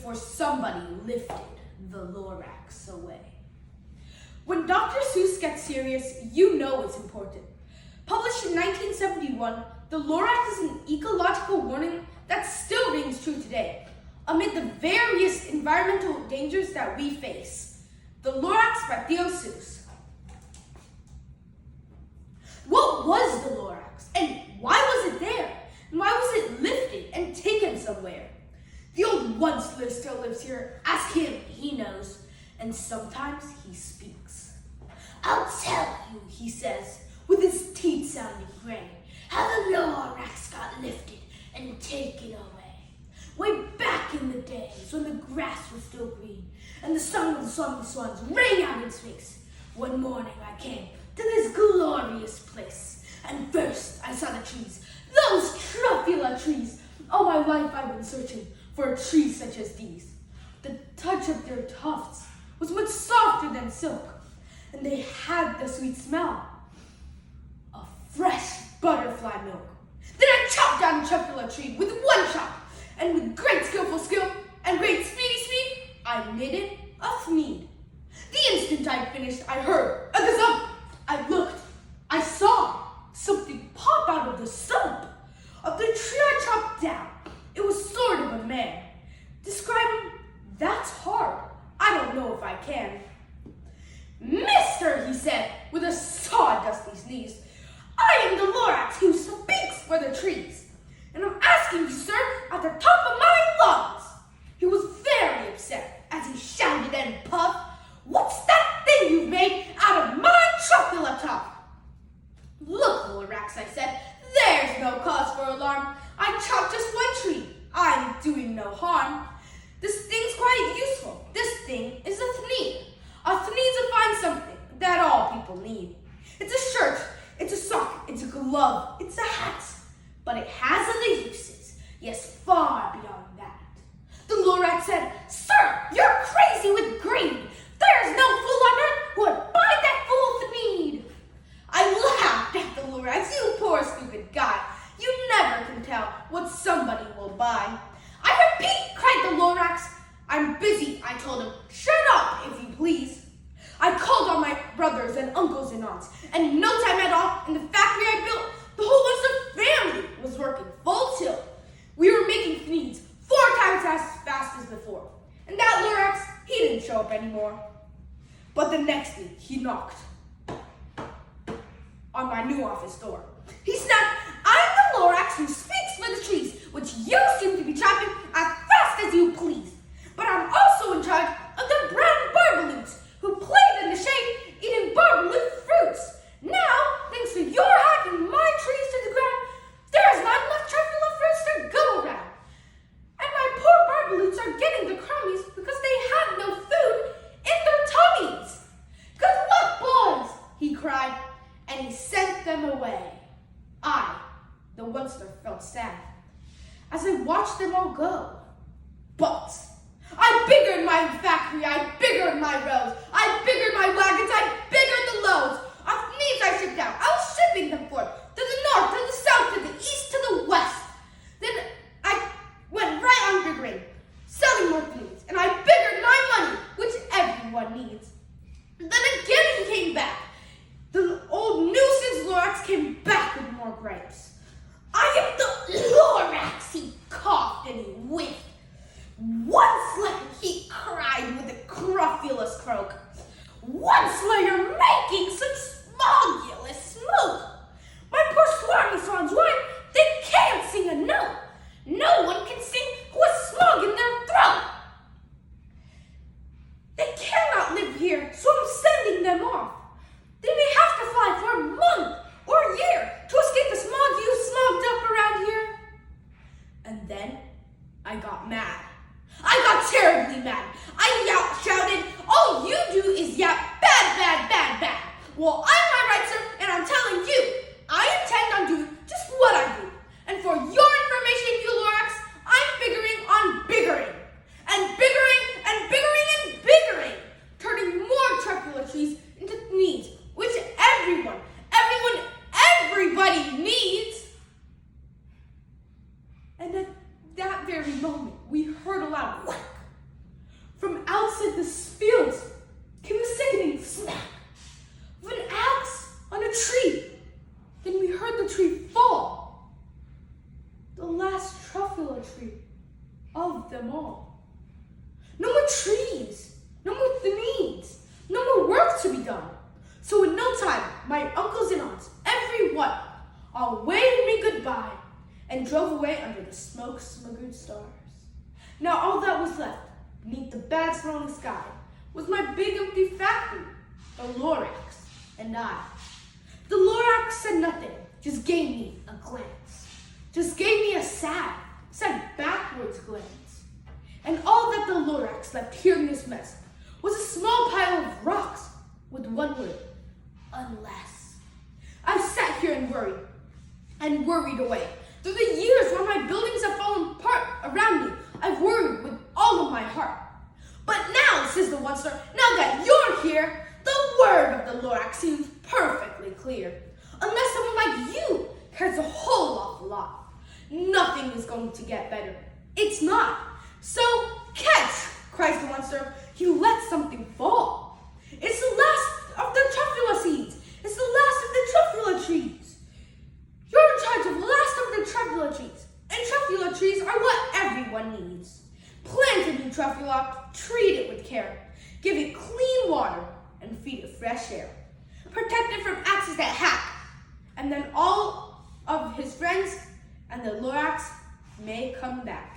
before somebody lifted the Lorax away. When Dr. Seuss gets serious, you know it's important. Published in 1971, the Lorax is an ecological warning that still rings true today. Amid the various environmental dangers that we face. The Lorax by Dr. Seuss. What was the Lorax, and why was it there? And why was it lifted and taken somewhere? The old once-liver still lives here. Ask him, he knows. And sometimes he speaks. "I'll tell you," he says, with his teeth sounding gray, "how the Lorax got lifted and taken away. Way back in the days when the grass was still green and the sun of the swans rang out in space. One morning I came to this glorious place, and first I saw the trees, those truffula trees. All my life I've been searching for a tree such as these. The touch of their tufts was much softer than silk, and they had the sweet smell of fresh butterfly milk. Then I chopped down the truffula tree with one chop, and with great skillful skill and great speedy speed, I knitted a thneed. The instant I finished, I heard a gazump. I looked, I saw something pop out of the stump of the tree I chopped down. It was sort of a man. Describe him, that's hard. I don't know if I can. "Mister," he said, with a sawdusty sneeze, "I am the Lorax who speaks for the trees, and I'm asking you, sir, at the top of my lungs." He was very upset as he shouted and puffed, "What's that thing you've made out of my truffula tuft?" "Look, Lorax," I said, "there's no cause for alarm. I chopped just one tree. I'm doing no harm. This thing's quite useful. This thing is a thneed. A thneed's a fine something that all people need. It's a shirt, it's a sock, it's a glove, it's a hat. But it has other uses, yes, far beyond that." The Lorax said, "Sir, you're crazy with greed. There's no fool on earth who would buy that fool thneed." I laughed at the Lorax. "You poor stupid guy. You never can tell what somebody will buy." "I repeat," cried the Lorax. "I'm busy," I told him. "Shut up, if you please." I called on my brothers and uncles and aunts, and in no time at all, in the factory I built, the whole Munster family was working full tilt. We were making thneeds 4 times as fast as before. And that Lorax, he didn't show up anymore. But the next day, he knocked on my new office door. He snapped, "I'm the Lorax who speaks for the trees, which you seem to be chopping as fast as you please. But I'm also in charge of the brown barbaloots who played in the shade eating barbaloot fruits. Now, thanks to your hacking my trees to the ground, there's not enough truffula fruits to go around. And my poor barbaloots are getting the crummies because they have no food in their tummies. Good luck, boys," he cried, and he sent them away. I, the Munster, felt sad as I watched them all go. But I biggered my factory, I biggered my roads, I biggered my wagons, I biggered the loads of thneeds I shipped out. I was shipping them forth to the north, to the south, to the east, to the west. Then I went right on biggering, selling more thneeds, and I biggered my money, which everyone needs. Then again he came back. The old nuisance Lorax came back with more gripes. "I am the Lorax," he coughed and he whiffed. "Once later," he cried with a crofulous croak, "once later making such smogulous smoke. My poor swarmy swans, why, they can't sing a note. No one can sing who has smog in their throat. They cannot live here, so I'm sending them off. They may have to fly for a month or a year to escape the smog you smogged up around here." And then I got mad. I got terribly mad. I shouted, "All you do is yap bad, bad, bad, bad. Well, I'm my right, sir, and I'm telling you, I intend on doing just what I do. And for your information, you Lorax, I'm figuring on biggering. And biggering and biggering and biggering, turning more truffula trees into thneeds, which everybody needs." And at that very moment, we heard a loud whack this field came a sickening smack of an axe on a tree. Then we heard the tree fall. The last truffula tree of them all. No more trees, no more needs, no more work to be done. So in no time, my uncles and aunts, every one, all waved me goodbye and drove away under the smoke-smuggered stars. Now all that was left beneath the bad-smelling sky was my big empty factory, the Lorax, and I. The Lorax said nothing, just gave me a glance, just gave me a sad backwards glance. And all that the Lorax left here in this mess was a small pile of rocks with one word, unless. I've sat here and worried away. Through the years while my buildings have fallen apart around me, I've worried with all of my heart. But now, says the one star, now that you're here, the word of the Lorax seems perfectly clear. Unless someone like you cares a whole awful lot, nothing is going to get better. It's not. So catch, cries the one star, you let something fall. It's the last of the truffula seeds. It's the last of the truffula trees. You're in charge of the last of the truffula trees. And truffula trees are what everyone needs. Plant a new truffula, treat it with care. Give it clean water and feed it fresh air. Protect it from axes that hack. And then all of his friends and the Lorax may come back.